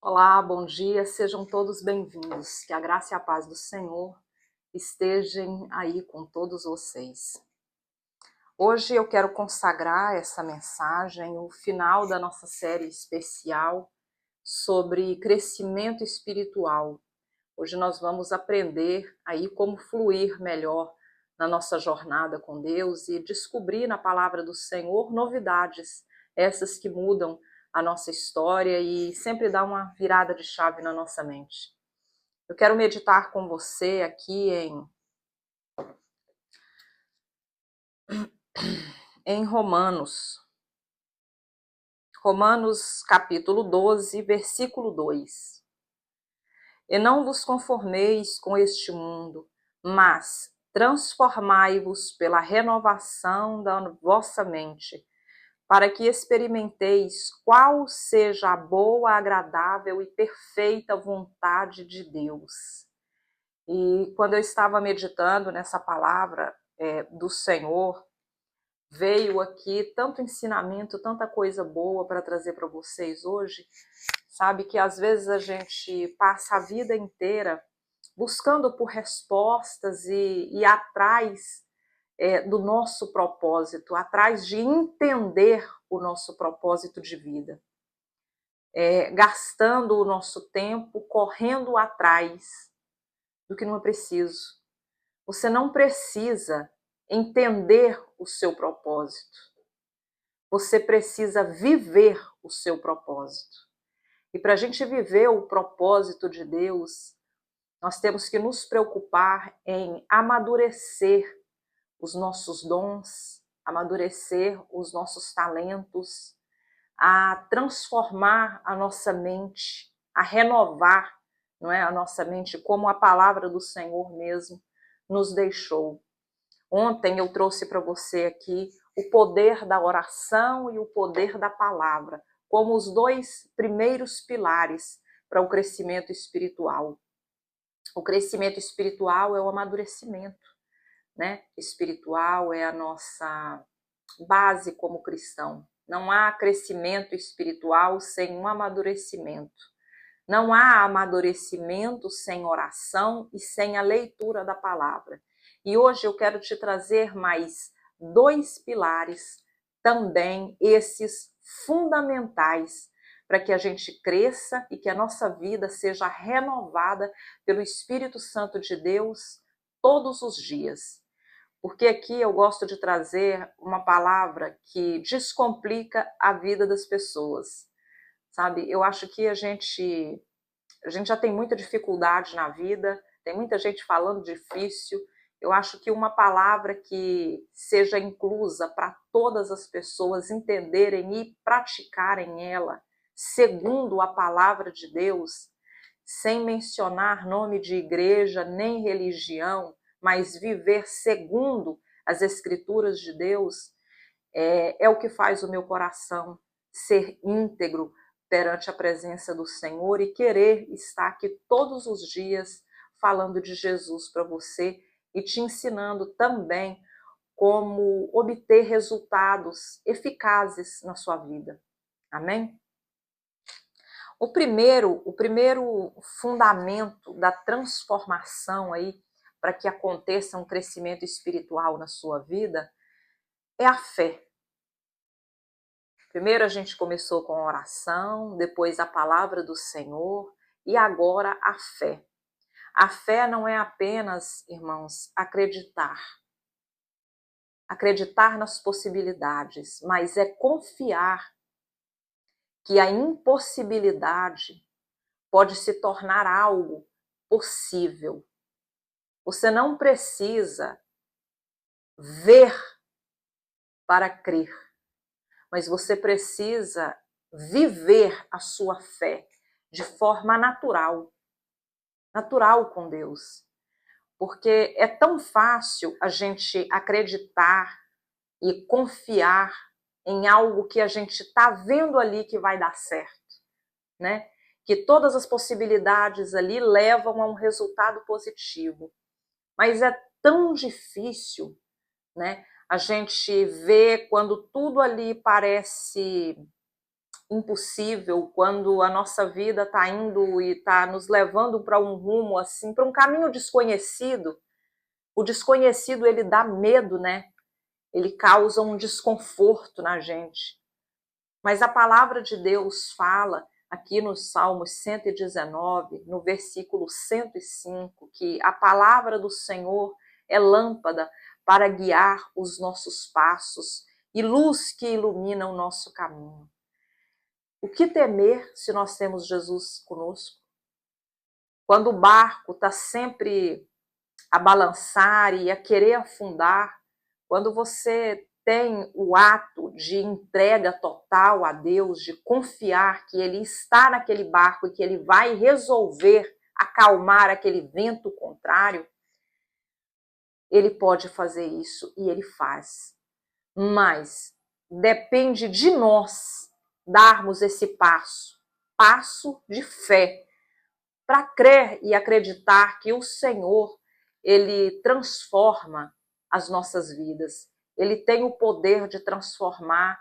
Olá, bom dia, sejam todos bem-vindos. Que a graça e a paz do Senhor estejam aí com todos vocês. Hoje eu quero consagrar essa mensagem, o final da nossa série especial sobre crescimento espiritual. Hoje nós vamos aprender aí como fluir melhor na nossa jornada com Deus e descobrir na palavra do Senhor novidades, essas que mudam a nossa história e sempre dá uma virada de chave na nossa mente. Eu quero meditar com você aqui em Romanos. Romanos capítulo 12, versículo 2. E não vos conformeis com este mundo, mas transformai-vos pela renovação da vossa mente, para que experimenteis qual seja a boa, agradável e perfeita vontade de Deus. E quando eu estava meditando nessa palavra do Senhor, veio aqui tanto ensinamento, tanta coisa boa para trazer para vocês hoje. Sabe que às vezes a gente passa a vida inteira buscando por respostas e atrás do nosso propósito, atrás de entender o nosso propósito de vida. Gastando o nosso tempo, correndo atrás do que não é preciso. Você não precisa entender o seu propósito. Você precisa viver o seu propósito. E para a gente viver o propósito de Deus, nós temos que nos preocupar em amadurecer os nossos dons, amadurecer os nossos talentos, a transformar a nossa mente, a renovar, não é, a nossa mente, como a palavra do Senhor mesmo nos deixou. Ontem eu trouxe para você aqui o poder da oração e o poder da palavra, como os dois primeiros pilares para o crescimento espiritual. O crescimento espiritual é o amadurecimento, né? Espiritual é a nossa base como cristão. Não há crescimento espiritual sem um amadurecimento. Não há amadurecimento sem oração e sem a leitura da palavra. E hoje eu quero te trazer mais dois pilares, também esses fundamentais, para que a gente cresça e que a nossa vida seja renovada pelo Espírito Santo de Deus todos os dias. Porque aqui eu gosto de trazer uma palavra que descomplica a vida das pessoas. Sabe, eu acho que a gente já tem muita dificuldade na vida, tem muita gente falando difícil. Eu acho que uma palavra que seja inclusa para todas as pessoas entenderem e praticarem ela, segundo a palavra de Deus, sem mencionar nome de igreja nem religião, mas viver segundo as Escrituras de Deus, é o que faz o meu coração ser íntegro perante a presença do Senhor e querer estar aqui todos os dias falando de Jesus para você e te ensinando também como obter resultados eficazes na sua vida. Amém? O primeiro fundamento da transformação aí para que aconteça um crescimento espiritual na sua vida é a fé. Primeiro a gente começou com a oração, depois a palavra do Senhor e agora a fé. A fé não é apenas, irmãos, acreditar nas possibilidades, mas é confiar que a impossibilidade pode se tornar algo possível. Você não precisa ver para crer, mas você precisa viver a sua fé de forma natural com Deus. Porque é tão fácil a gente acreditar e confiar em algo que a gente está vendo ali que vai dar certo, né? Que todas as possibilidades ali levam a um resultado positivo. Mas é tão difícil, né? A gente vê quando tudo ali parece impossível, quando a nossa vida está indo e está nos levando para um rumo assim, para um caminho desconhecido, o desconhecido ele dá medo, né? Ele causa um desconforto na gente. Mas a palavra de Deus fala aqui no Salmo 119, no versículo 105, que a palavra do Senhor é lâmpada para guiar os nossos passos e luz que ilumina o nosso caminho. O que temer se nós temos Jesus conosco? Quando o barco está sempre a balançar e a querer afundar, quando você tem o ato de entrega total a Deus, de confiar que Ele está naquele barco e que Ele vai resolver acalmar aquele vento contrário, Ele pode fazer isso e Ele faz. Mas depende de nós darmos esse passo de fé, para crer e acreditar que o Senhor, Ele transforma as nossas vidas. Ele tem o poder de transformar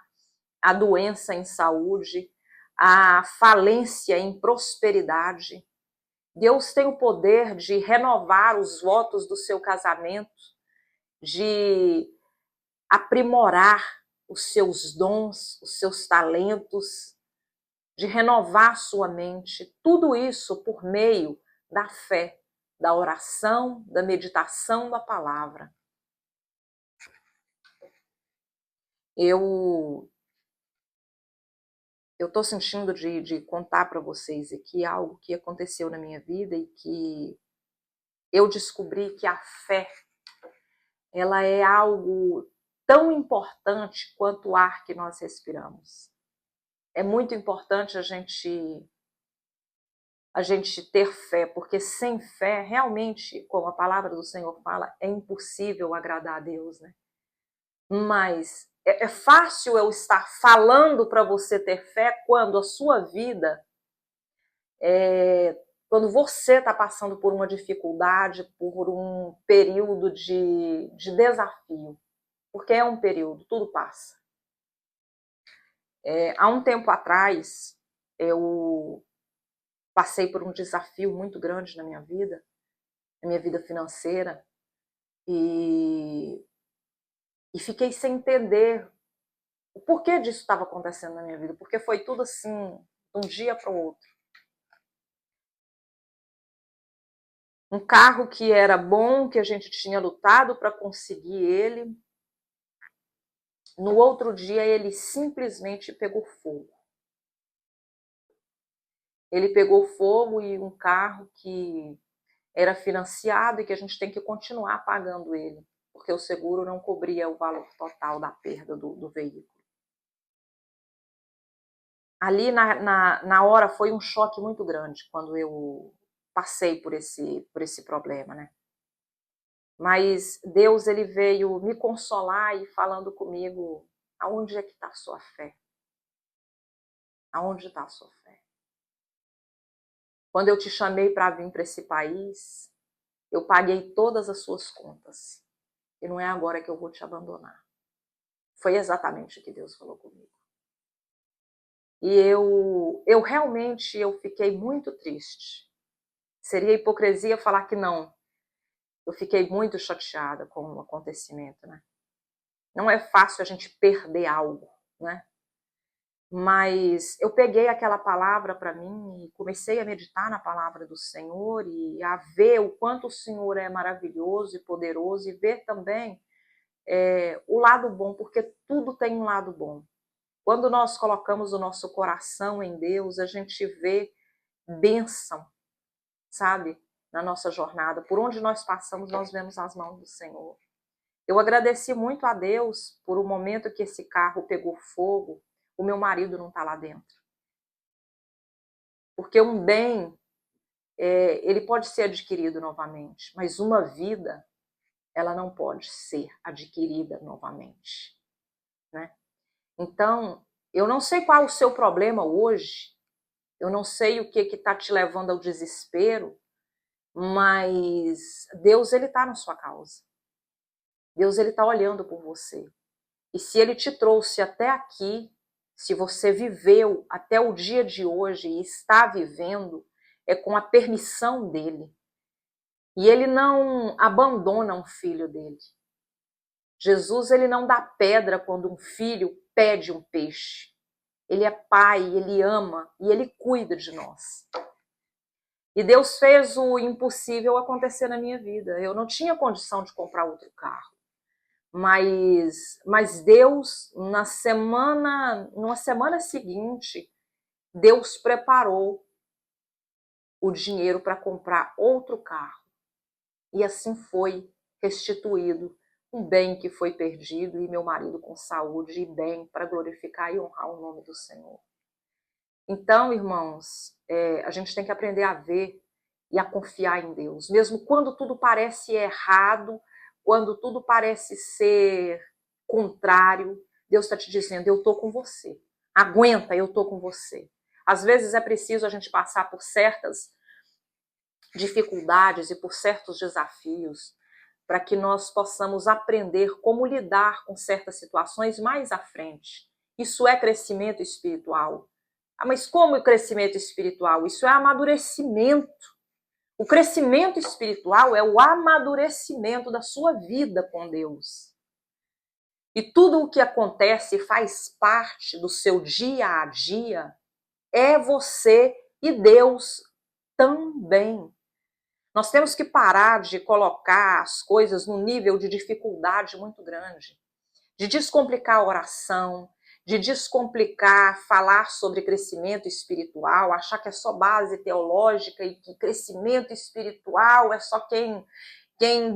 a doença em saúde, a falência em prosperidade. Deus tem o poder de renovar os votos do seu casamento, de aprimorar os seus dons, os seus talentos, de renovar sua mente, tudo isso por meio da fé, da oração, da meditação da palavra. Eu estou sentindo de contar para vocês aqui algo que aconteceu na minha vida e que eu descobri que a fé, ela é algo tão importante quanto o ar que nós respiramos. É muito importante a gente ter fé, porque sem fé, realmente, como a palavra do Senhor fala, é impossível agradar a Deus, né? Mas é fácil eu estar falando para você ter fé quando a sua vida, quando você está passando por uma dificuldade, por um período de desafio, porque é um período, tudo passa. Há um tempo atrás, eu passei por um desafio muito grande na minha vida financeira, e fiquei sem entender o porquê disso estava acontecendo na minha vida, porque foi tudo assim, de um dia para o outro. Um carro que era bom, que a gente tinha lutado para conseguir ele, no outro dia ele simplesmente pegou fogo. Ele pegou fogo, e um carro que era financiado e que a gente tem que continuar pagando ele, porque o seguro não cobria o valor total da perda do veículo. Ali na hora foi um choque muito grande quando eu passei por esse problema, né? Mas Deus, ele veio me consolar e falando comigo: aonde é que está a sua fé? Aonde está a sua fé? Quando eu te chamei para vir para esse país, eu paguei todas as suas contas. E não é agora que eu vou te abandonar. Foi exatamente o que Deus falou comigo. E eu realmente fiquei muito triste. Seria hipocrisia falar que não. Eu fiquei muito chateada com o acontecimento, né? Não é fácil a gente perder algo, né? Mas eu peguei aquela palavra para mim e comecei a meditar na palavra do Senhor e a ver o quanto o Senhor é maravilhoso e poderoso, e ver também o lado bom, porque tudo tem um lado bom. Quando nós colocamos o nosso coração em Deus, a gente vê bênção, sabe? Na nossa jornada. Por onde nós passamos, nós vemos as mãos do Senhor. Eu agradeci muito a Deus por o momento que esse carro pegou fogo, o meu marido não está lá dentro. Porque um bem, ele pode ser adquirido novamente, mas uma vida, ela não pode ser adquirida novamente, né? Então, eu não sei qual é o seu problema hoje, eu não sei o que está te levando ao desespero, mas Deus, ele está na sua causa. Deus, ele está olhando por você. E se ele te trouxe até aqui, se você viveu até o dia de hoje e está vivendo, é com a permissão dele. E ele não abandona um filho dele. Jesus, ele não dá pedra quando um filho pede um peixe. Ele é pai, ele ama e ele cuida de nós. E Deus fez o impossível acontecer na minha vida. Eu não tinha condição de comprar outro carro. Mas Deus, numa semana seguinte, Deus preparou o dinheiro para comprar outro carro. E assim foi restituído um bem que foi perdido e meu marido com saúde e bem para glorificar e honrar o nome do Senhor. Então, irmãos, a gente tem que aprender a ver e a confiar em Deus. Mesmo quando tudo parece errado, quando tudo parece ser contrário, Deus está te dizendo, eu estou com você. Aguenta, eu estou com você. Às vezes é preciso a gente passar por certas dificuldades e por certos desafios para que nós possamos aprender como lidar com certas situações mais à frente. Isso é crescimento espiritual. Ah, mas como crescimento espiritual? Isso é amadurecimento. O crescimento espiritual é o amadurecimento da sua vida com Deus. E tudo o que acontece e faz parte do seu dia a dia é você e Deus também. Nós temos que parar de colocar as coisas num nível de dificuldade muito grande, de descomplicar a oração, de descomplicar, falar sobre crescimento espiritual, achar que é só base teológica e que crescimento espiritual é só quem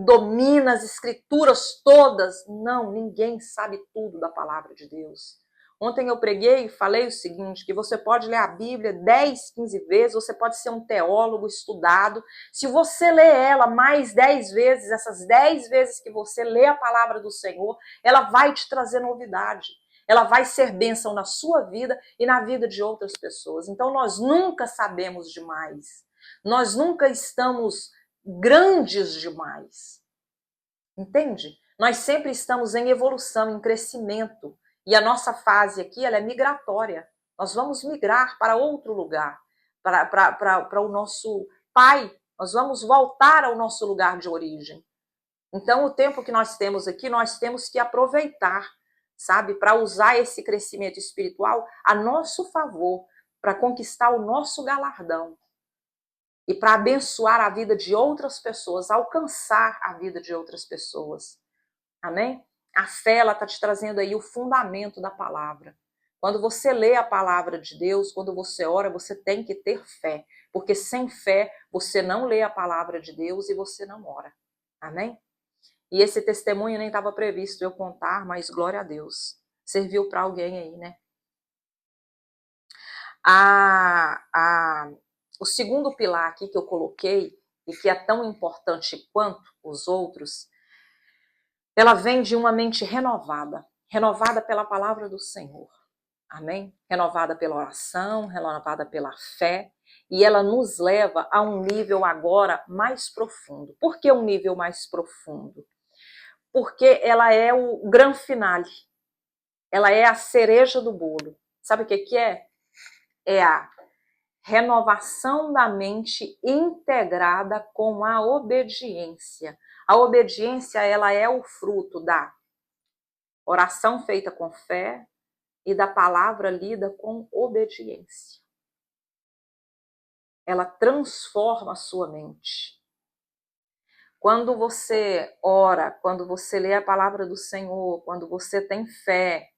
domina as escrituras todas. Não, ninguém sabe tudo da palavra de Deus. Ontem eu preguei e falei o seguinte, que você pode ler a Bíblia 10, 15 vezes, você pode ser um teólogo estudado. Se você lê ela mais 10 vezes, essas 10 vezes que você lê a palavra do Senhor, ela vai te trazer novidade. Ela vai ser bênção na sua vida e na vida de outras pessoas. Então nós nunca sabemos demais. Nós nunca estamos grandes demais. Entende? Nós sempre estamos em evolução, em crescimento. E a nossa fase aqui, ela é migratória. Nós vamos migrar para outro lugar, para o nosso pai. Nós vamos voltar ao nosso lugar de origem. Então, o tempo que nós temos aqui, nós temos que aproveitar, sabe? Para usar esse crescimento espiritual a nosso favor, para conquistar o nosso galardão. E para abençoar a vida de outras pessoas, alcançar a vida de outras pessoas. Amém? A fé, ela está te trazendo aí o fundamento da palavra. Quando você lê a palavra de Deus, quando você ora, você tem que ter fé. Porque sem fé, você não lê a palavra de Deus e você não ora. Amém? E esse testemunho nem estava previsto eu contar, mas glória a Deus. Serviu para alguém aí, né? O segundo pilar aqui que eu coloquei, e que é tão importante quanto os outros, ela vem de uma mente renovada, renovada pela palavra do Senhor, amém? Renovada pela oração, renovada pela fé, e ela nos leva a um nível agora mais profundo. Por que um nível mais profundo? Porque ela é o grande finale, ela é a cereja do bolo. Sabe o que é? É a renovação da mente integrada com a obediência. A obediência, ela é o fruto da oração feita com fé e da palavra lida com obediência. Ela transforma a sua mente. Quando você ora, quando você lê a palavra do Senhor, quando você tem fé,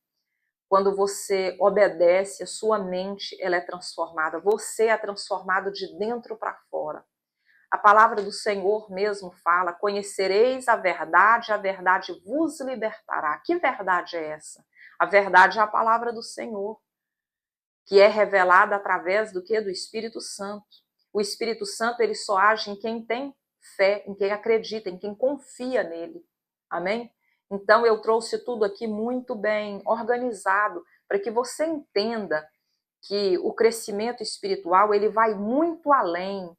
quando você obedece, a sua mente ela é transformada. Você é transformado de dentro para fora. A palavra do Senhor mesmo fala, conhecereis a verdade vos libertará. Que verdade é essa? A verdade é a palavra do Senhor, que é revelada através do quê? Do Espírito Santo. O Espírito Santo, ele só age em quem tem fé, em quem acredita, em quem confia nele. Amém? Então, eu trouxe tudo aqui muito bem organizado, para que você entenda que o crescimento espiritual, ele vai muito além,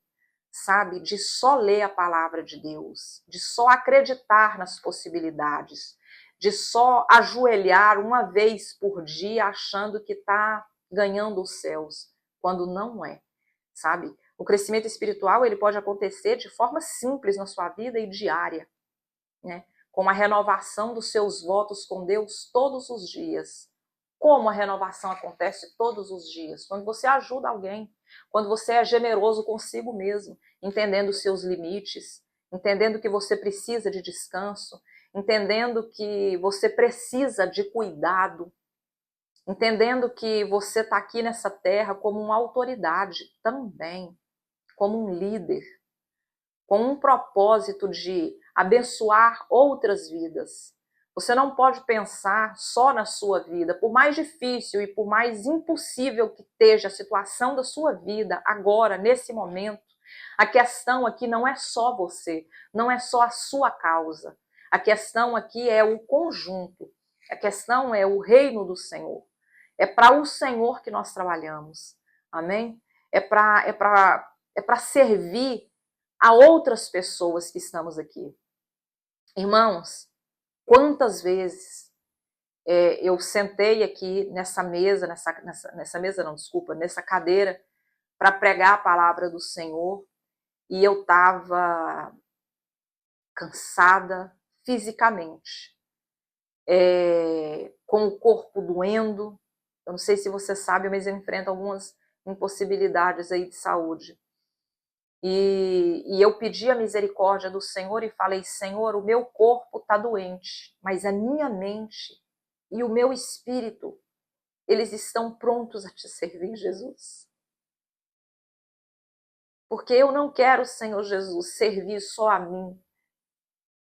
sabe, de só ler a palavra de Deus, de só acreditar nas possibilidades, de só ajoelhar uma vez por dia achando que está ganhando os céus, quando não é, sabe? O crescimento espiritual, ele pode acontecer de forma simples na sua vida e diária, né? Com a renovação dos seus votos com Deus todos os dias. Como a renovação acontece todos os dias? Quando você ajuda alguém, quando você é generoso consigo mesmo, entendendo os seus limites, entendendo que você precisa de descanso, entendendo que você precisa de cuidado, entendendo que você está aqui nessa terra como uma autoridade também, como um líder, com um propósito de abençoar outras vidas. Você não pode pensar só na sua vida, por mais difícil e por mais impossível que esteja a situação da sua vida agora, nesse momento. A questão aqui não é só você, não é só a sua causa. A questão aqui é o conjunto. A questão é o reino do Senhor. É para o Senhor que nós trabalhamos. Amém? É para servir a outras pessoas que estamos aqui. Irmãos, quantas vezes eu sentei aqui nessa mesa, nessa mesa não, desculpa, nessa cadeira, para pregar a palavra do Senhor, e eu estava cansada fisicamente, com o corpo doendo. Eu não sei se você sabe, mas eu enfrento algumas impossibilidades aí de saúde. E eu pedi a misericórdia do Senhor e falei, Senhor, o meu corpo está doente, mas a minha mente e o meu espírito, eles estão prontos a te servir, Jesus. Porque eu não quero, Senhor Jesus, servir só a mim.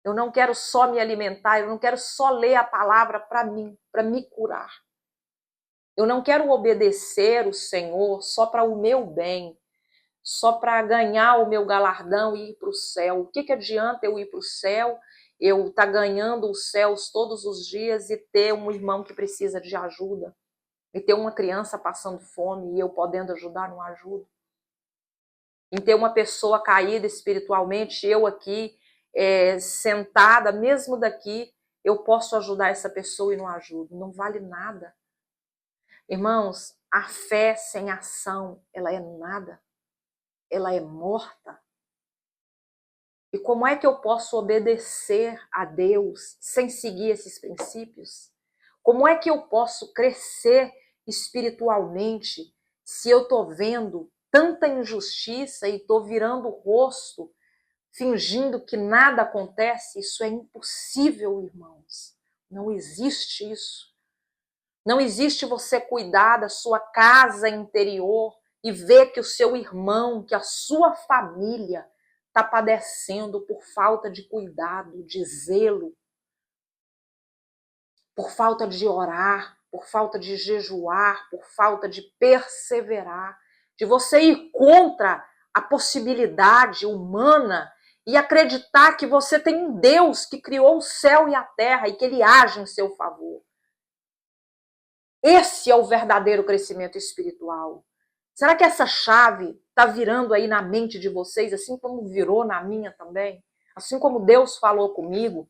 Eu não quero só me alimentar, eu não quero só ler a palavra para mim, para me curar. Eu não quero obedecer o Senhor só para o meu bem, só para ganhar o meu galardão e ir para o céu. O que adianta eu ir para o céu, eu estar ganhando os céus todos os dias e ter um irmão que precisa de ajuda, e ter uma criança passando fome e eu podendo ajudar, não ajudo? Em ter uma pessoa caída espiritualmente, eu aqui, sentada, mesmo daqui, eu posso ajudar essa pessoa e não ajudo. Não vale nada. Irmãos, a fé sem ação, ela é nada. Ela é morta. E como é que eu posso obedecer a Deus sem seguir esses princípios? Como é que eu posso crescer espiritualmente se eu estou vendo tanta injustiça e estou virando o rosto, fingindo que nada acontece? Isso é impossível, irmãos. Não existe isso. Não existe você cuidar da sua casa interior e ver que o seu irmão, que a sua família está padecendo por falta de cuidado, de zelo, por falta de orar, por falta de jejuar, por falta de perseverar, de você ir contra a possibilidade humana e acreditar que você tem um Deus que criou o céu e a terra e que ele age em seu favor. Esse é o verdadeiro crescimento espiritual. Será que essa chave está virando aí na mente de vocês, assim como virou na minha também? Assim como Deus falou comigo,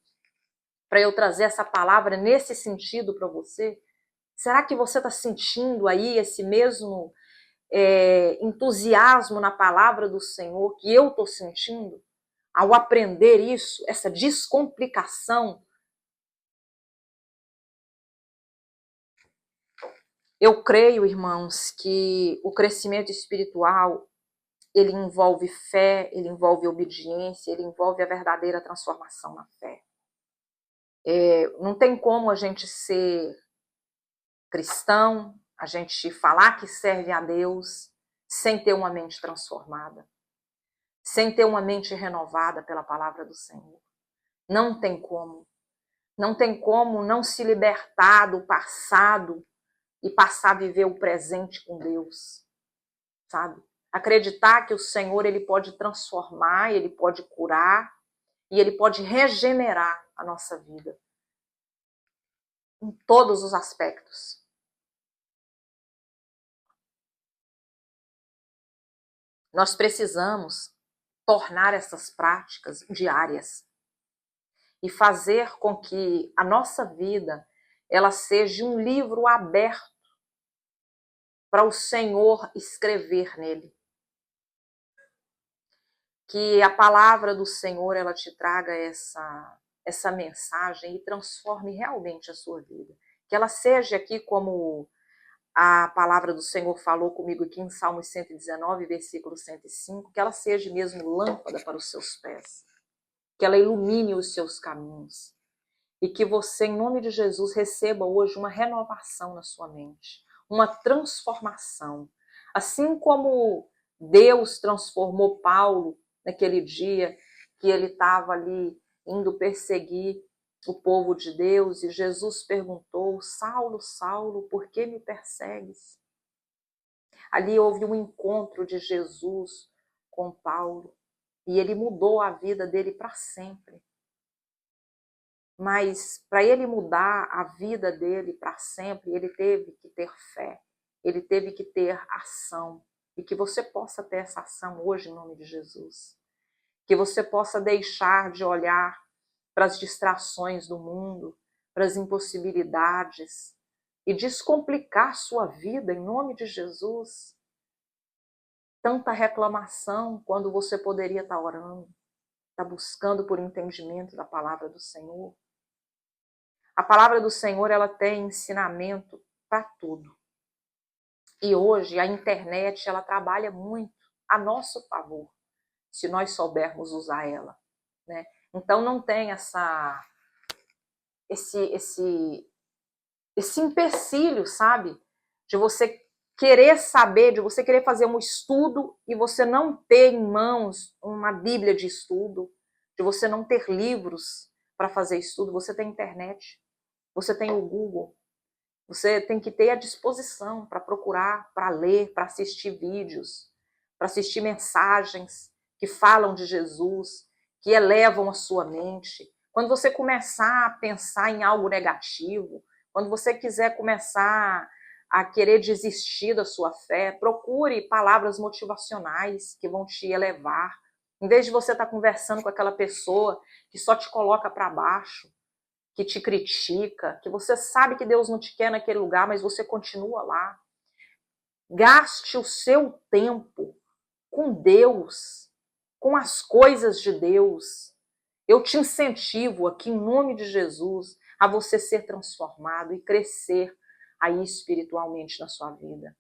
para eu trazer essa palavra nesse sentido para você? Será que você está sentindo aí esse mesmo entusiasmo na palavra do Senhor que eu estou sentindo? Ao aprender isso, essa descomplicação, eu creio, irmãos, que o crescimento espiritual, ele envolve fé, ele envolve obediência, ele envolve a verdadeira transformação na fé. Não tem como a gente ser cristão, a gente falar que serve a Deus, sem ter uma mente transformada, sem ter uma mente renovada pela palavra do Senhor. Não tem como. Não tem como não se libertar do passado e passar a viver o presente com Deus, sabe? Acreditar que o Senhor, ele pode transformar, ele pode curar e ele pode regenerar a nossa vida em todos os aspectos. Nós precisamos tornar essas práticas diárias. e fazer com que a nossa vida ela seja um livro aberto para o Senhor escrever nele. Que a palavra do Senhor ela te traga essa mensagem e transforme realmente a sua vida. Que ela seja aqui como a palavra do Senhor falou comigo aqui em Salmos 119, versículo 105, que ela seja mesmo lâmpada para os seus pés, que ela ilumine os seus caminhos e que você, em nome de Jesus, receba hoje uma renovação na sua mente, uma transformação. Assim como Deus transformou Paulo naquele dia que ele estava ali indo perseguir o povo de Deus e Jesus perguntou: Saulo, Saulo, por que me persegues? Ali houve um encontro de Jesus com Paulo e ele mudou a vida dele para sempre. Mas para ele mudar a vida dele para sempre, ele teve que ter fé, ele teve que ter ação. E que você possa ter essa ação hoje em nome de Jesus. Que você possa deixar de olhar para as distrações do mundo, para as impossibilidades e descomplicar sua vida em nome de Jesus. Tanta reclamação quando você poderia estar orando, estar buscando por entendimento da palavra do Senhor. A palavra do Senhor ela tem ensinamento para tudo. E hoje a internet ela trabalha muito a nosso favor, se nós soubermos usar ela, né? Então não tem esse empecilho, sabe? De você querer saber, de você querer fazer um estudo e você não ter em mãos uma Bíblia de estudo, de você não ter livros para fazer estudo. Você tem internet, você tem o Google, você tem que ter a disposição para procurar, para ler, para assistir vídeos, para assistir mensagens que falam de Jesus, que elevam a sua mente. Quando você começar a pensar em algo negativo, quando você quiser começar a querer desistir da sua fé, procure palavras motivacionais que vão te elevar. Em vez de você estar conversando com aquela pessoa que só te coloca para baixo, que te critica, que você sabe que Deus não te quer naquele lugar, mas você continua lá. Gaste o seu tempo com Deus, com as coisas de Deus. Eu te incentivo aqui, em nome de Jesus, a você ser transformado e crescer aí espiritualmente na sua vida.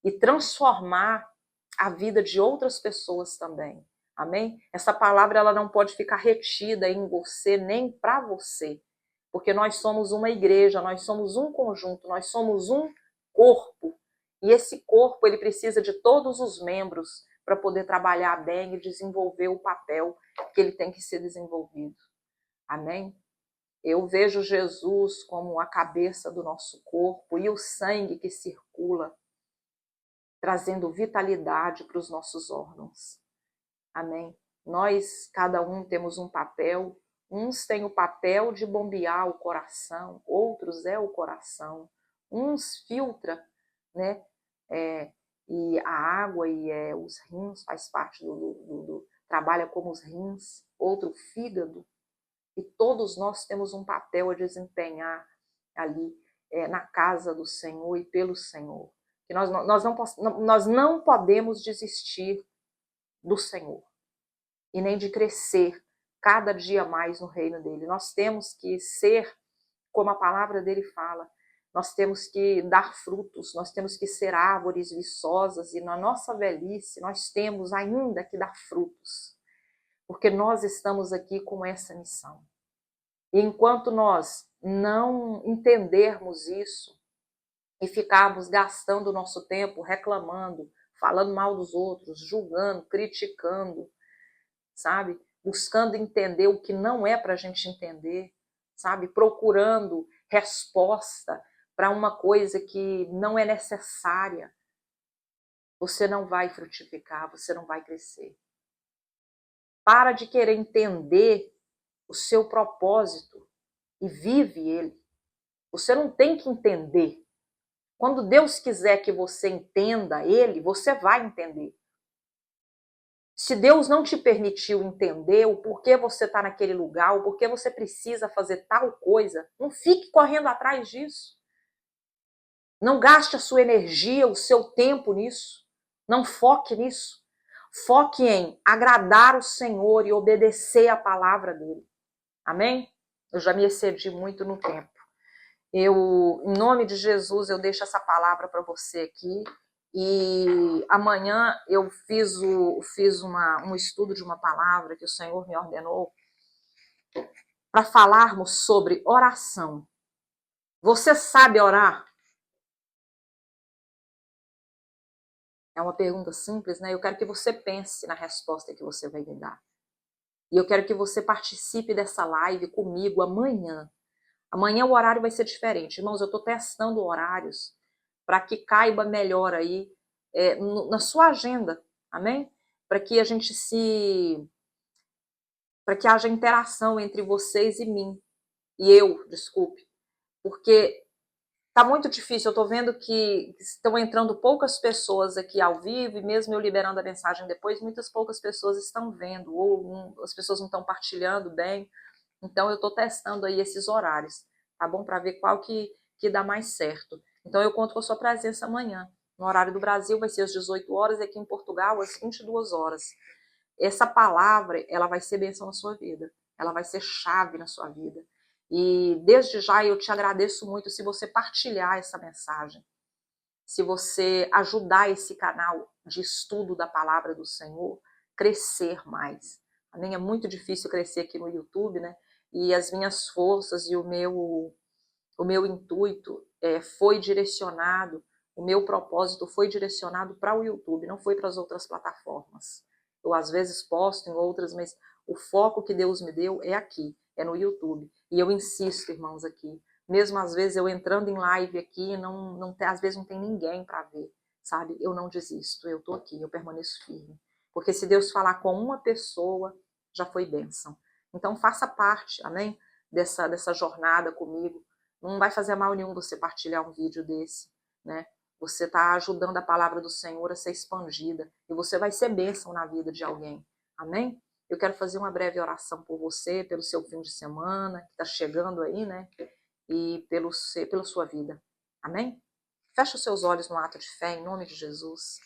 E transformar a vida de outras pessoas também. Amém? Essa palavra ela não pode ficar retida em você, nem para você. Porque nós somos uma igreja, nós somos um conjunto, nós somos um corpo. E esse corpo ele precisa de todos os membros para poder trabalhar bem e desenvolver o papel que ele tem que ser desenvolvido. Amém? Eu vejo Jesus como a cabeça do nosso corpo e o sangue que circula, trazendo vitalidade para os nossos órgãos. Amém? Nós, cada um, temos um papel. Uns têm o papel de bombear o coração, outros é o coração. Uns filtra, né? E a água e os rins faz parte trabalha como os rins, outro o fígado. E todos nós temos um papel a desempenhar ali na casa do Senhor e pelo Senhor. Que nós não podemos desistir do Senhor e nem de crescer cada dia mais no reino dele. Nós temos que ser, como a palavra dele fala, nós temos que dar frutos, nós temos que ser árvores viçosas e na nossa velhice nós temos ainda que dar frutos, porque nós estamos aqui com essa missão. E enquanto nós não entendermos isso e ficarmos gastando o nosso tempo reclamando, falando mal dos outros, julgando, criticando, sabe? Buscando entender o que não é para a gente entender, sabe? Procurando resposta para uma coisa que não é necessária. Você não vai frutificar, você não vai crescer. Para de querer entender o seu propósito e vive ele. Você não tem que entender. Quando Deus quiser que você entenda ele, você vai entender. Se Deus não te permitiu entender o porquê você está naquele lugar, o porquê você precisa fazer tal coisa, não fique correndo atrás disso. Não gaste a sua energia, o seu tempo nisso. Não foque nisso. Foque em agradar o Senhor e obedecer a palavra dele. Amém? Eu já me excedi muito no tempo. Em nome de Jesus, eu deixo essa palavra para você aqui. E amanhã eu fiz um estudo de uma palavra que o Senhor me ordenou para falarmos sobre oração. Você sabe orar? É uma pergunta simples, né? Eu quero que você pense na resposta que você vai me dar. E eu quero que você participe dessa live comigo amanhã. Amanhã o horário vai ser diferente. Irmãos, eu estou testando horários para que caiba melhor aí na sua agenda. Amém? Para que para que haja interação entre vocês e mim. E eu, desculpe. Porque tá muito difícil, eu tô vendo que estão entrando poucas pessoas aqui ao vivo, e mesmo eu liberando a mensagem depois, muitas poucas pessoas estão vendo, ou as pessoas não estão partilhando bem. Então eu tô testando aí esses horários, tá bom? Para ver qual que dá mais certo. Então eu conto com a sua presença amanhã. No horário do Brasil vai ser às 18 horas, e aqui em Portugal às 22 horas. Essa palavra, ela vai ser bênção na sua vida. Ela vai ser chave na sua vida. E desde já eu te agradeço muito se você partilhar essa mensagem. Se você ajudar esse canal de estudo da palavra do Senhor crescer mais. Amém? É muito difícil crescer aqui no YouTube, né? E as minhas forças e o meu intuito foi direcionado, o meu propósito foi direcionado para o YouTube, não foi para as outras plataformas. Eu às vezes posto em outras, mas o foco que Deus me deu é aqui, é no YouTube. E eu insisto, irmãos, aqui. Mesmo às vezes eu entrando em live aqui, às vezes não tem ninguém para ver, sabe? Eu não desisto, eu tô aqui, eu permaneço firme. Porque se Deus falar com uma pessoa, já foi bênção. Então faça parte, amém? Dessa jornada comigo. Não vai fazer mal nenhum você partilhar um vídeo desse, né? Você está ajudando a palavra do Senhor a ser expandida. E você vai ser bênção na vida de alguém. Amém? Eu quero fazer uma breve oração por você, pelo seu fim de semana, que está chegando aí, né? E pela sua vida. Amém? Fecha os seus olhos no ato de fé, em nome de Jesus.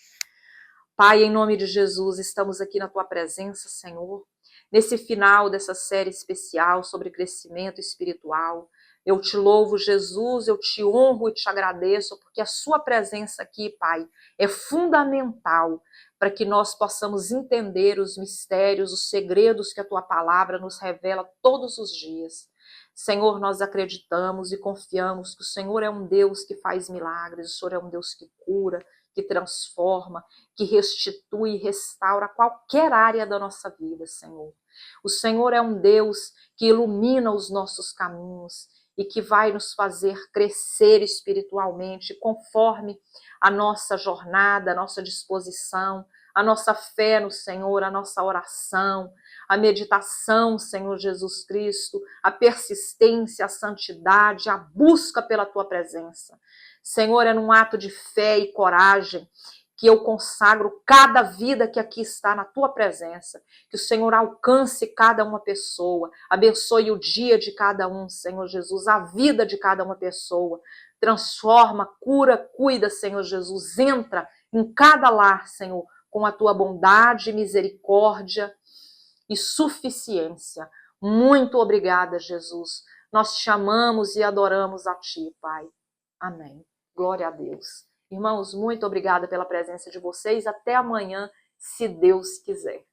Pai, em nome de Jesus, estamos aqui na tua presença, Senhor, nesse final dessa série especial sobre crescimento espiritual. Eu te louvo, Jesus, eu te honro e te agradeço, porque a sua presença aqui, Pai, é fundamental para que nós possamos entender os mistérios, os segredos que a tua palavra nos revela todos os dias. Senhor, nós acreditamos e confiamos que o Senhor é um Deus que faz milagres, o Senhor é um Deus que cura, que transforma, que restitui e restaura qualquer área da nossa vida, Senhor. O Senhor é um Deus que ilumina os nossos caminhos e que vai nos fazer crescer espiritualmente conforme a nossa jornada, a nossa disposição, a nossa fé no Senhor, a nossa oração, a meditação, Senhor Jesus Cristo, a persistência, a santidade, a busca pela tua presença. Senhor, é num ato de fé e coragem que eu consagro cada vida que aqui está na tua presença. Que o Senhor alcance cada uma pessoa, abençoe o dia de cada um, Senhor Jesus, a vida de cada uma pessoa. Transforma, cura, cuida, Senhor Jesus. Entra em cada lar, Senhor, com a tua bondade, misericórdia e suficiência. Muito obrigada, Jesus. Nós te amamos e adoramos a ti, Pai. Amém. Glória a Deus. Irmãos, muito obrigada pela presença de vocês. Até amanhã, se Deus quiser.